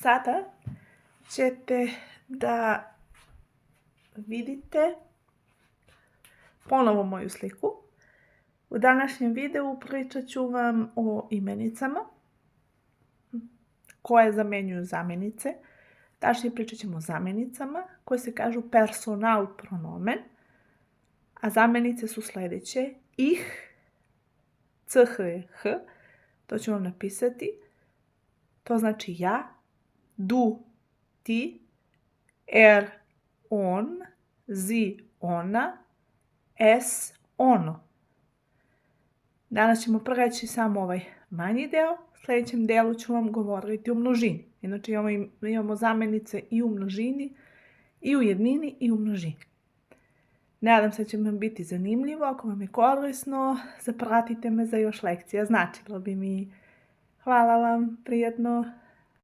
Sada ćete da vidite ponovo moju sliku. U današnjem videu pričat ću vam o imenicama koje zamjenjuju zamjenice. Tačnije pričat ćemo o zamjenicama koje se kažu personal pronomen, a zamjenice su sljedeće: ich, ch je h, to ću vam napisati, to znači ja, du, ti, er, on, sie, ona, es, ono. Danas ćemo preći samo ovaj manji deo, u sljedećem delu ću vam govoriti o množini. Inače imamo zamjenice i u množini, i u jednini, i u množini. Nadam se da će vam biti zanimljivo. Ako vam je korisno, zapratite me za još lekcija. Značilo bi mi. Hvala vam, prijatno.